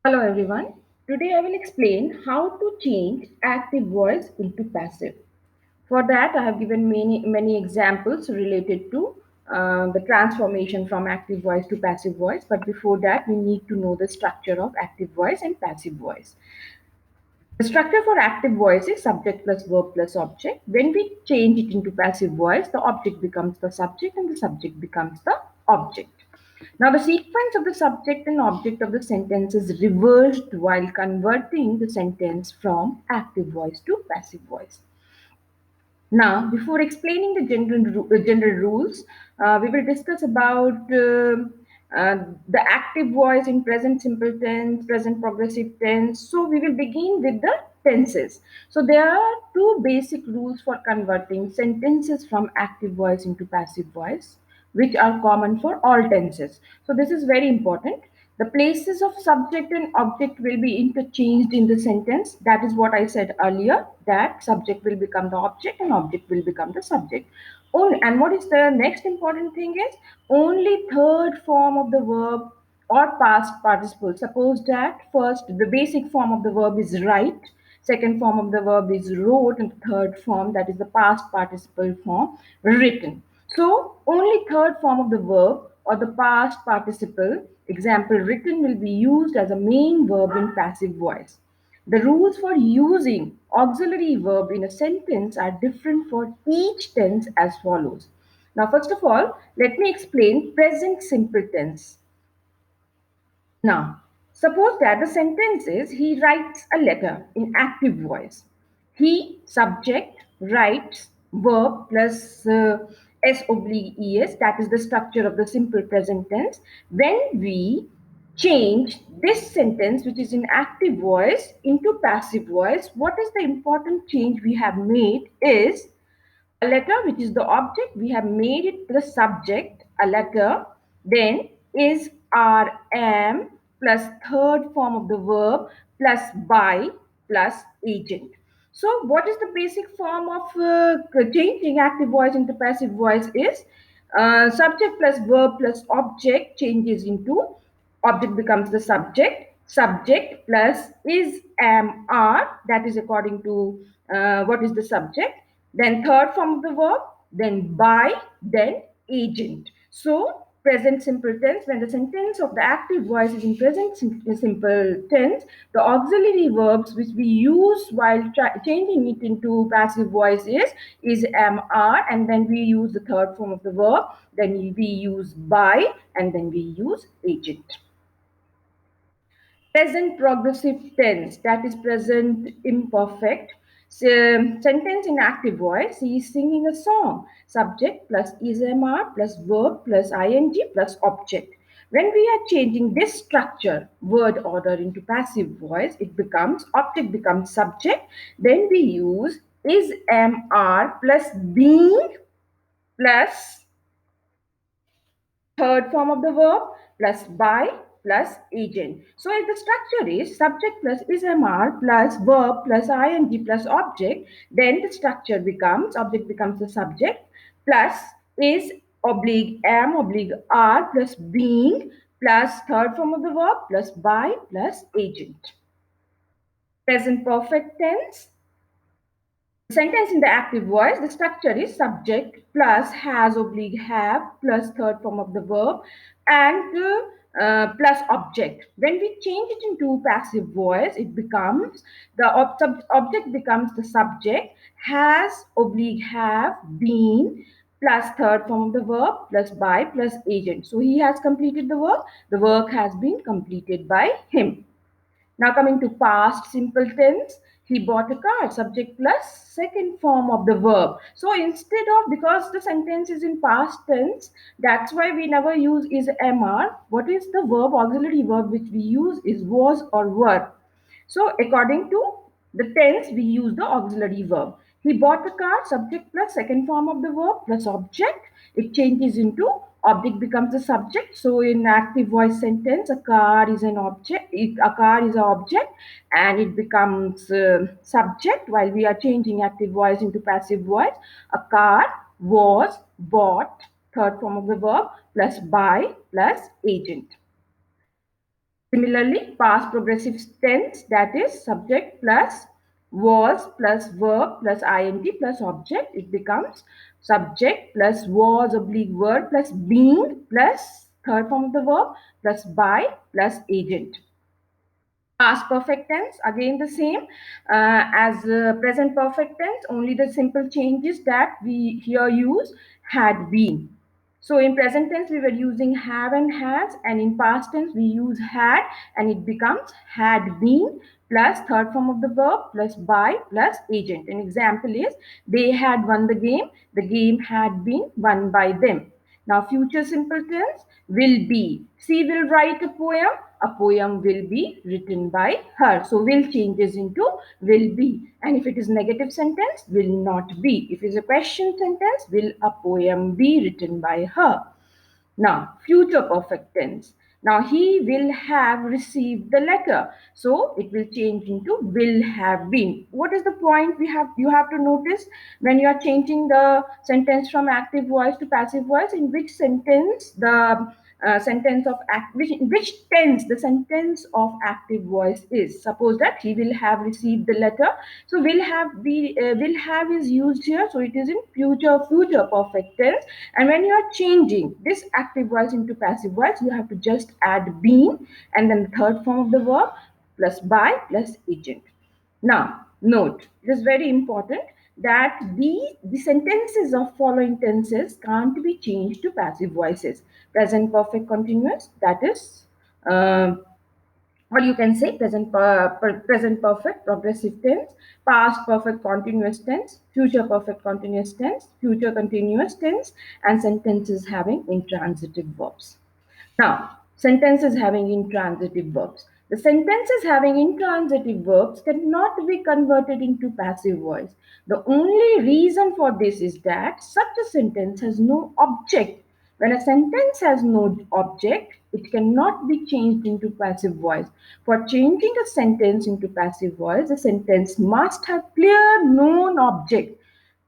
Hello everyone. Today I will explain how to change active voice into passive. For that I have given many examples related to the transformation from active voice to passive voice. But before that we need to know the structure of active voice and passive voice. The structure for active voice is subject plus verb plus object. When we change it into passive voice, the object becomes the subject and the subject becomes the object. Now, the sequence of the subject and object of the sentence is reversed while converting the sentence from active voice to passive voice. Now, before explaining the general rules, we will discuss about the active voice in present simple tense, present progressive tense. So, we will begin with the tenses. So, there are two basic rules for converting sentences from active voice into passive voice, which are common for all tenses. So, this is very important. The places of subject and object will be interchanged in the sentence. That is what I said earlier, that subject will become the object and object will become the subject. And what is the next important thing is only third form of the verb or past participle. Suppose that first the basic form of the verb is write, second form of the verb is wrote, and the third form, that is the past participle form, written. So only third form of the verb or the past participle, example written, will be used as a main verb in passive voice. The rules for using auxiliary verb in a sentence are different for each tense as follows. Now, first of all, let me explain present simple tense. Now, suppose that the sentence is he writes a letter in active voice. He, subject, writes, verb plus S oblique ES, that is the structure of the simple present tense. When we change this sentence, which is in active voice, into passive voice, what is the important change we have made is a letter, which is the object, we have made it the subject, a letter, then is are am plus third form of the verb plus by plus agent. So what is the basic form of changing active voice into passive voice is subject plus verb plus object changes into object becomes the subject, subject plus is am are, that is according to what is the subject, then third form of the verb, then by, then agent. So present simple tense, when the sentence of the active voice is in present simple tense, the auxiliary verbs which we use while changing it into passive voice is am are, and then we use the third form of the verb, then we use by, and then we use agent. Present progressive tense, that is present imperfect. Sentence in active voice, he is singing a song. Subject plus ismr plus verb plus ing plus object. When we are changing this structure, word order, into passive voice, it becomes, object becomes subject. Then we use is am are plus being plus third form of the verb plus by plus agent. So if the structure is subject plus is mr plus verb plus ing plus object, then the structure becomes, object becomes the subject plus is oblique am oblique are plus being plus third form of the verb plus by plus agent. Present perfect tense, sentence in the active voice, the structure is subject plus has oblique have plus third form of the verb and plus object. When we change it into passive voice, it becomes the object becomes the subject, has oblique have been plus third form of the verb plus by plus agent. So he has completed the work. The work has been completed by him. Now coming to past simple tense, he bought a car, subject plus second form of the verb. So instead of, because the sentence is in past tense, that's why we never use is mr. What is the verb, auxiliary verb which we use is was or were. So according to the tense, we use the auxiliary verb. He bought a car, subject plus second form of the verb plus object. It changes into object becomes the subject. So in active voice sentence, a car is an object. A car is an object, and it becomes subject. While we are changing active voice into passive voice, a car was bought, third form of the verb plus by plus agent. Similarly, past progressive tense, that is subject plus was plus verb plus ing plus object, it becomes subject plus was oblique verb plus being plus third form of the verb plus by plus agent. Past perfect tense, again the same as present perfect tense, only the simple changes that we here use had been. So in present tense, we were using have and has, and in past tense, we use had, and it becomes had been plus third form of the verb plus by plus agent. An example is they had won the game had been won by them. Now, future simple tense will be. She will write a poem will be written by her. So, will changes into will be. And if it is negative sentence, will not be. If it is a question sentence, will a poem be written by her. Now, future perfect tense. Now, he will have received the letter. So, it will change into will have been. What is the point you have to notice when you are changing the sentence from active voice to passive voice? In which sentence the sentence of which tense the sentence of active voice is. Suppose that he will have received the letter. So will have is used here. So it is in future perfect tense. And when you are changing this active voice into passive voice, you have to just add been and then the third form of the verb plus by plus agent. Now, note, it is very important that the sentences of following tenses can't be changed to passive voices. Present perfect continuous, that is, uh, or you can say present perfect progressive tense, past perfect continuous tense, future perfect continuous tense, future continuous tense, and sentences having intransitive verbs. Now, sentences having intransitive verbs. The sentences having intransitive verbs cannot be converted into passive voice. The only reason for this is that such a sentence has no object. When a sentence has no object, it cannot be changed into passive voice. For changing a sentence into passive voice, the sentence must have clear known object.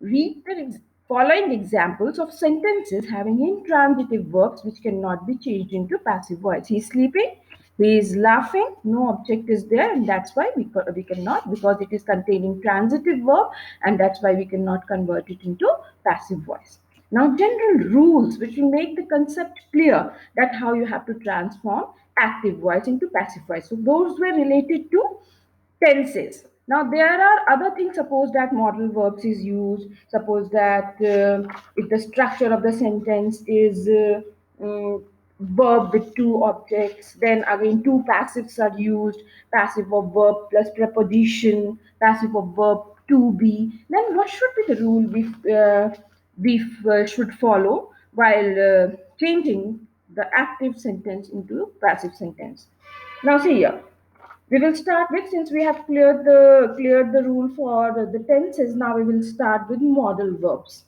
Read the following examples of sentences having intransitive verbs which cannot be changed into passive voice. He is sleeping, he is laughing, no object is there, and that's why we cannot, because it is containing transitive verb, and that's why we cannot convert it into passive voice. Now, general rules which will make the concept clear that how you have to transform active voice into passive voice. So, those were related to tenses. Now there are other things. Suppose that modal verbs is used. Suppose that if the structure of the sentence is verb with two objects, then again two passives are used. Passive of verb plus preposition. Passive of verb to be. Then what should be the rule we should follow while changing the active sentence into passive sentence? Now see here. We will start with, since we have cleared the rule for the tenses, now we will start with modal verbs.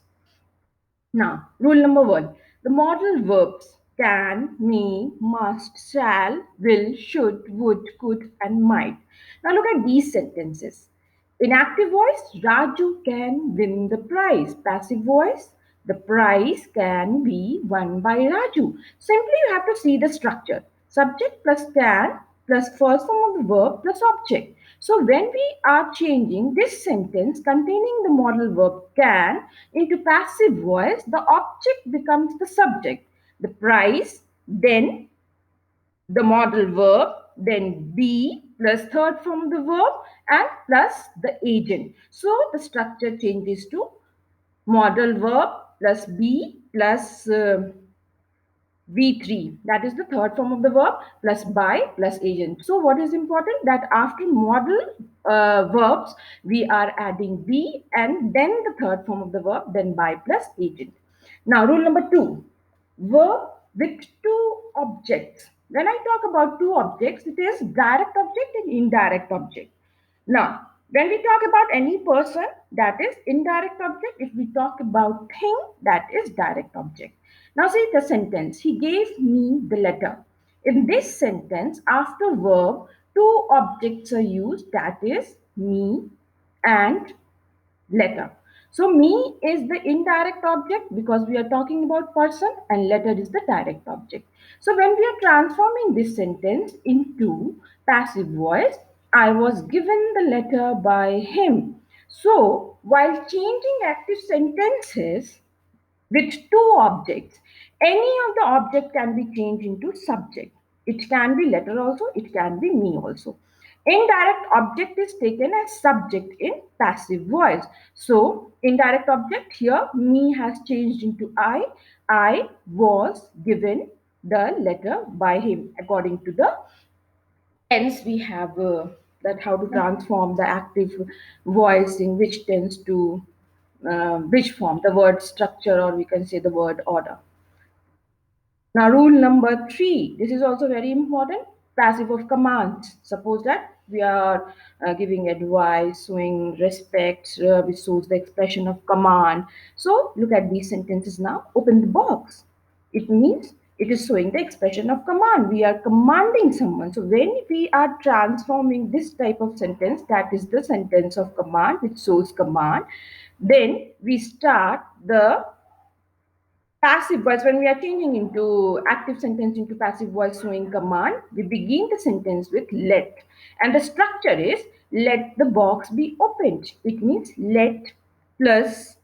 Now, rule number one, the modal verbs can, may, must, shall, will, should, would, could, and might. Now look at these sentences. In active voice, Raju can win the prize. Passive voice, the prize can be won by Raju. Simply you have to see the structure. Subject plus can plus first form of the verb plus object. So when we are changing this sentence containing the modal verb can into passive voice, the object becomes the subject. The prize, then the modal verb, then be plus third form of the verb and plus the agent. So the structure changes to modal verb plus be plus V3, that is the third form of the verb, plus by plus agent. So what is important that after modal verbs, we are adding be and then the third form of the verb, then by plus agent. Now rule number two, verb with two objects. When I talk about two objects, it is direct object and indirect object. Now, when we talk about any person, that is indirect object. If we talk about thing, that is direct object. Now see the sentence. He gave me the letter. In this sentence, after verb, two objects are used, that is me and letter. So me is the indirect object because we are talking about person, and letter is the direct object. So when we are transforming this sentence into passive voice, I was given the letter by him. So while changing active sentences with two objects, any of the object can be changed into subject. It can be letter also, it can be me also. Indirect object is taken as subject in passive voice. So indirect object here, me has changed into I. I was given the letter by him. According to the tense, we have that how to transform the active voice in which tense to which form, the word structure, or we can say the word order. Now, rule number 3, this is also very important, passive of commands. Suppose that we are giving advice, showing respect, which shows the expression of command. So, look at these sentences now. Open the box. It means it is showing the expression of command. We are commanding someone. So, when we are transforming this type of sentence, that is the sentence of command, which shows command, then we start the passive voice. When we are changing into active sentence into passive voice showing command, we begin the sentence with let, and the structure is let the box be opened. It means let plus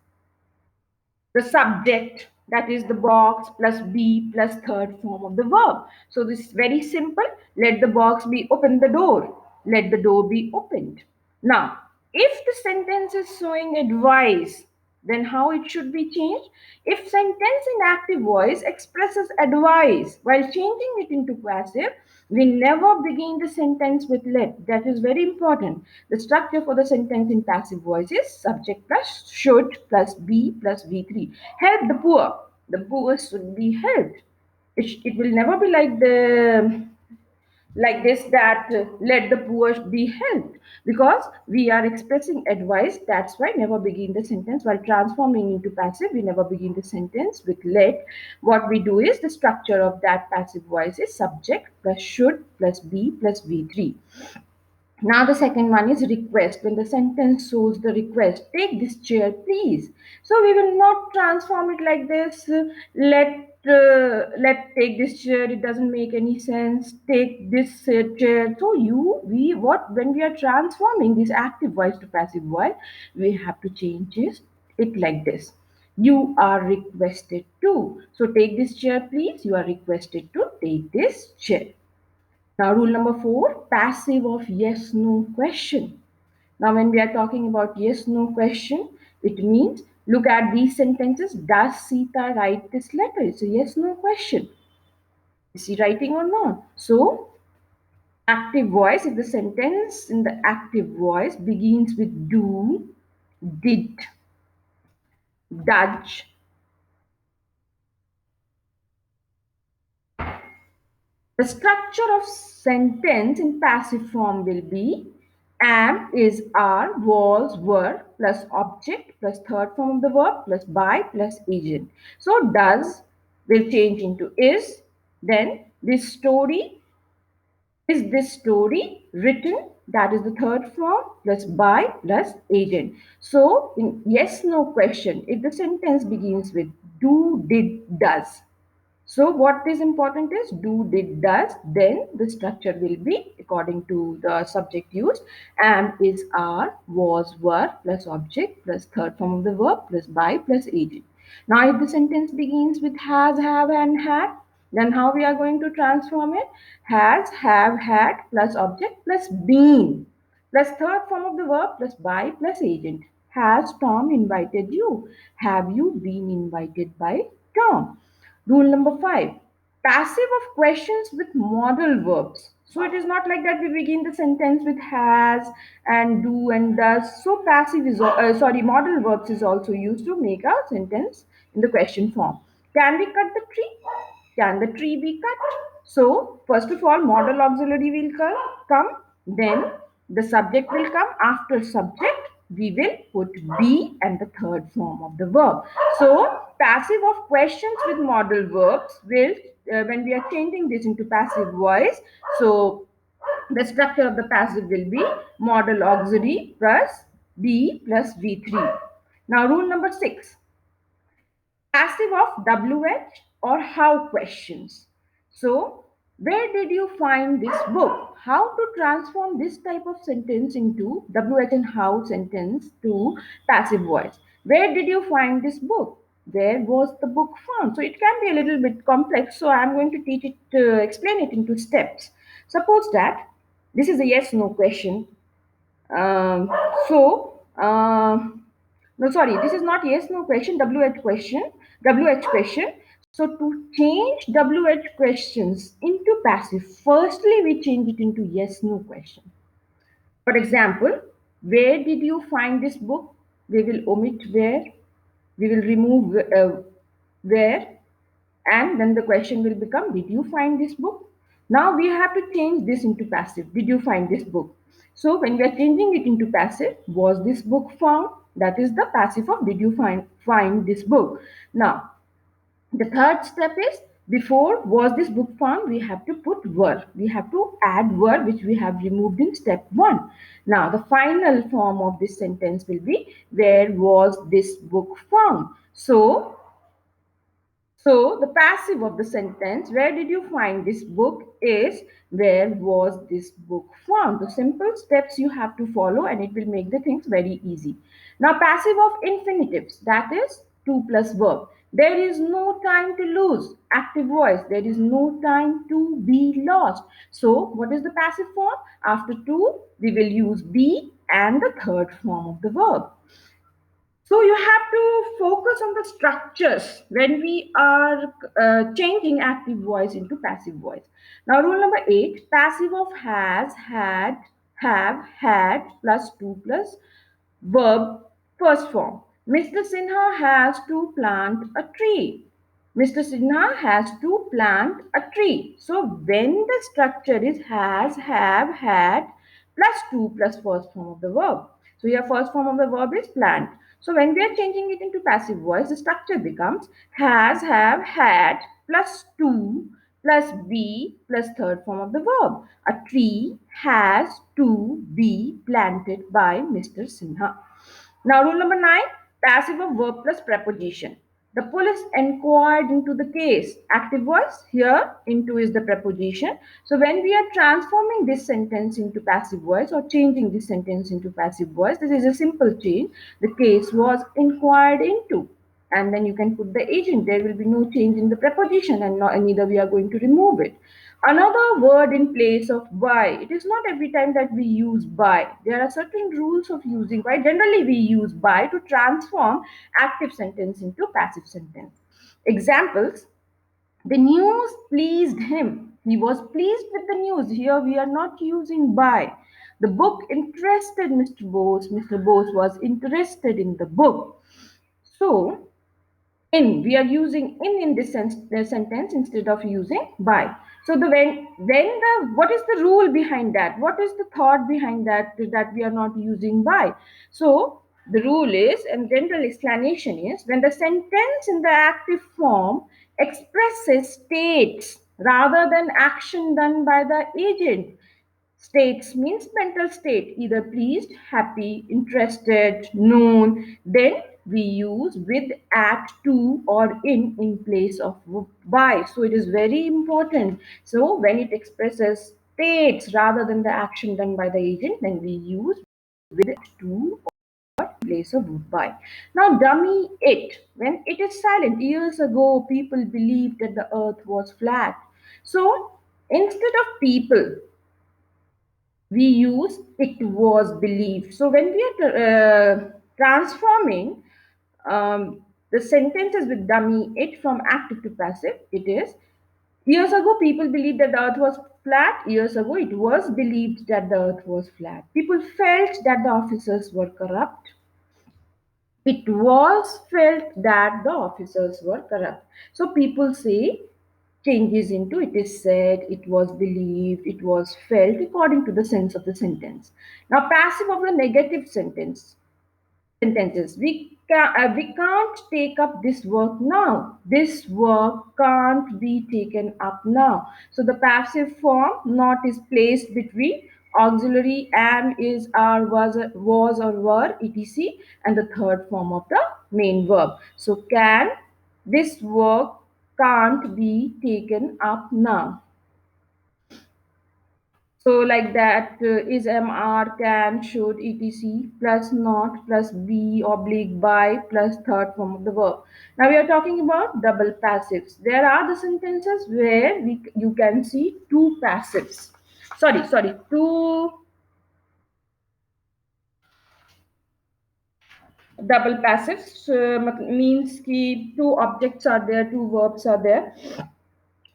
the subject, that is the box, plus be plus third form of the verb. So this is very simple. Let the box be open, the door. Let the door be opened. Now, if the sentence is showing advice, then how it should be changed? If sentence in active voice expresses advice while changing it into passive, we never begin the sentence with let. That is very important. The structure for the sentence in passive voice is subject plus should plus be plus V3. Help the poor. The poor should be helped. It will never be like this, that let the poor be helped, because we are expressing advice. That's why never begin the sentence while transforming into passive. We never begin the sentence with let. What we do is the structure of that passive voice is subject plus should plus be plus V3. Now the second one is request. When the sentence shows the request, take this chair, please. So we will not transform it like this. Let take this chair. It doesn't make any sense. Take this chair. So we what when we are transforming this active voice to passive voice, we have to change it like this. You are requested to. So take this chair, please. You are requested to take this chair. Now, rule number 4, passive of yes no question. Now, when we are talking about yes no question, it means look at these sentences. Does Sita write this letter? It's a yes no question. Is she writing or not? So, active voice, if the sentence in the active voice begins with do, did, does, the structure of sentence in passive form will be am, is, are, was, were, plus object, plus third form of the verb, plus by, plus agent. So does will change into is. Then is this story written? That is the third form, plus by, plus agent. So in yes no question, if the sentence begins with do, did, does, so what is important is do, did, does, then the structure will be according to the subject used. Am, is, are, was, were, plus object, plus third form of the verb, plus by, plus agent. Now if the sentence begins with has, have, and had, then how we are going to transform it? Has, have, had, plus object, plus been, plus third form of the verb, plus by, plus agent. Has Tom invited you? Have you been invited by Tom? Rule number 5, passive of questions with modal verbs. So it is not like that we begin the sentence with has and do and does. So passive is, modal verbs is also used to make a sentence in the question form. Can we cut the tree? Can the tree be cut? So first of all, modal auxiliary will come, then the subject will come. After subject, we will put be and the third form of the verb. So passive of questions with modal verbs will, when we are changing this into passive voice, so the structure of the passive will be modal auxiliary plus be plus V3. Now, rule number 6, passive of WH or how questions. So, where did you find this book? How to transform this type of sentence into WH and how sentence to passive voice. Where did you find this book? Where was the book found? So it can be a little bit complex. So I'm going to teach it, explain it into steps. Suppose that this is a yes/no question. Um, so, no, sorry, this is not yes no question, WH question, WH question. So, to change WH questions into passive, firstly, we change it into yes no question. For example, where did you find this book? We will omit where, we will remove where, and then the question will become, did you find this book? Now we have to change this into passive. Did you find this book? So when we are changing it into passive, was this book found? That is the passive of did you find this book. Now the third step is, before was this book found, we have to put were. We have to add were, which we have removed in step 1. Now the final form of this sentence will be, where was this book found? So the passive of the sentence, where did you find this book, is where was this book found? The simple steps you have to follow and it will make the things very easy. Now passive of infinitives, that is to plus verb. There is no time to lose. Active voice, there is no time to be lost. So what is the passive form? After to, we will use be and the third form of the verb. So you have to focus on the structures when we are changing active voice into passive voice. Now, rule number 8, passive of has, had, have, had plus to plus verb first form. Mr. Sinha has to plant a tree. Mr. Sinha has to plant a tree. So when the structure is has, have, had plus to plus first form of the verb. So your first form of the verb is plant. So when we are changing it into passive voice, the structure becomes has, have, had plus to plus be plus third form of the verb. A tree has to be planted by Mr. Sinha. Now, rule number 9, passive of verb plus preposition. The police inquired into the case. Active voice, here into is the preposition. So when we are transforming this sentence into passive voice or changing this sentence into passive voice, this is a simple change. The case was inquired into. And then you can put the agent. There will be no change in the preposition and neither we are going to remove it. Another word in place of by. It is not every time that we use by. There are certain rules of using by. Generally, we use by to transform active sentence into passive sentence. Examples: the news pleased him. He was pleased with the news. Here we are not using by. The book interested Mr. Bose. Mr. Bose was interested in the book. So, in, we are using in this sentence instead of using by. So the when the, what is the rule behind that, what is the thought behind that we are not using by? So the rule is, and general explanation is, when the sentence in the active form expresses states rather than action done by the agent. States means mental state, either pleased, happy, interested, known. Then we use with, at, to, or in place of by. So it is very important. So when it expresses states rather than the action done by the agent, then we use with, to, or in place of by. Now, dummy it. When it is silent, years ago people believed that the earth was flat. So instead of people, we use it was believed. So when we are transforming the sentences with dummy it from active to passive, it is, years ago people believed that the earth was flat. Years ago it was believed that the earth was flat. People felt that the officers were corrupt. It was felt that the officers were corrupt. So people say changes into it is said, it was believed, it was felt according to the sense of the sentence. Now, passive of the negative sentences. We can't take up this work now. This work can't be taken up now. So the passive form not is placed between auxiliary am, is, are, was or were, etc. And the third form of the main verb. So can, this work can't be taken up now. So like that, is, am, are, can, should, etc. plus not plus be oblique by plus third form of the verb. Now we are talking about double passives. There are the sentences where you can see two passives. Sorry, two double passives. Means ki two objects are there, two verbs are there.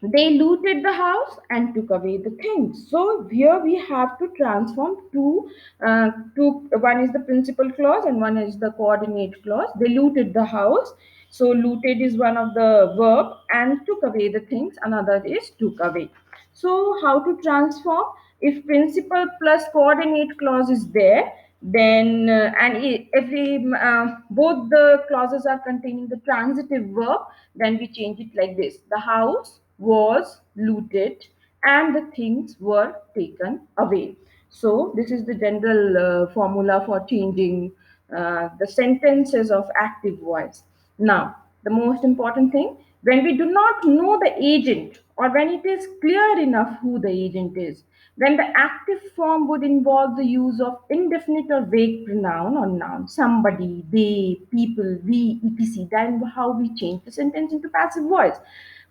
They looted the house and took away the things. So here we have to transform two. One is the principal clause and one is the coordinate clause. They looted the house. So looted is one of the verb and took away the things. Another is took away. So how to transform? If principal plus coordinate clause is there, then if both the clauses are containing the transitive verb, then we change it like this: the house was looted and the things were taken away. So this is the general formula for changing the sentences of active voice. Now, the most important thing, when we do not know the agent or when it is clear enough who the agent is, then the active form would involve the use of indefinite or vague pronoun or noun, somebody, they, people, we, etc. Then how we change the sentence into passive voice.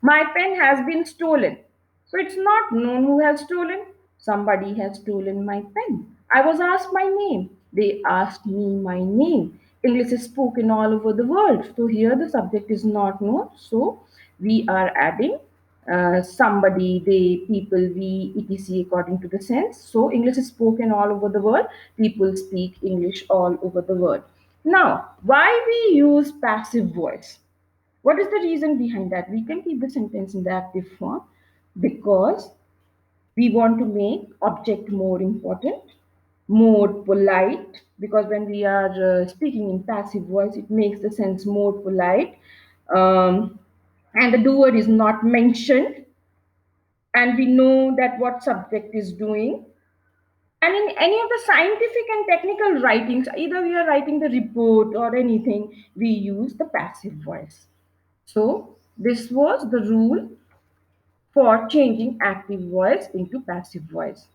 My pen has been stolen. So it's not known who has stolen. Somebody has stolen my pen. I was asked my name. They asked me my name. English is spoken all over the world. So here the subject is not known. So we are adding somebody, they, people, we, etc. according to the sense. So English is spoken all over the world. People speak English all over the world. Now, why we use passive voice? What is the reason behind that? We can keep the sentence in the active form because we want to make object more important, more polite, because when we are speaking in passive voice, it makes the sense more polite. Um, and the doer is not mentioned, and we know that what subject is doing. And in any of the scientific and technical writings, either we are writing the report or anything, we use the passive voice. So this was the rule for changing active voice into passive voice.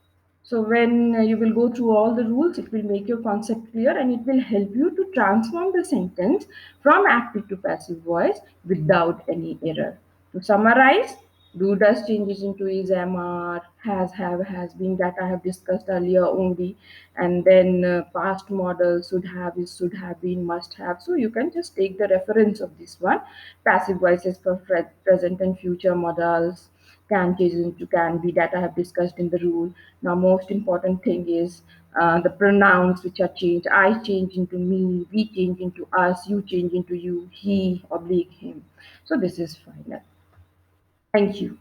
So when you will go through all the rules, it will make your concept clear and it will help you to transform the sentence from active to passive voice without any error. To summarize, do does changes into is, am, are, has, have, has been, that I have discussed earlier only, and then past model, should have, is, should have been, must have. So you can just take the reference of this one. Passive voices for present and future models, can change into can be, that I have discussed in the rule. Now, most important thing is the pronouns which are changed. I change into me, we change into us, you change into you, he oblique him. So this is final. Thank you.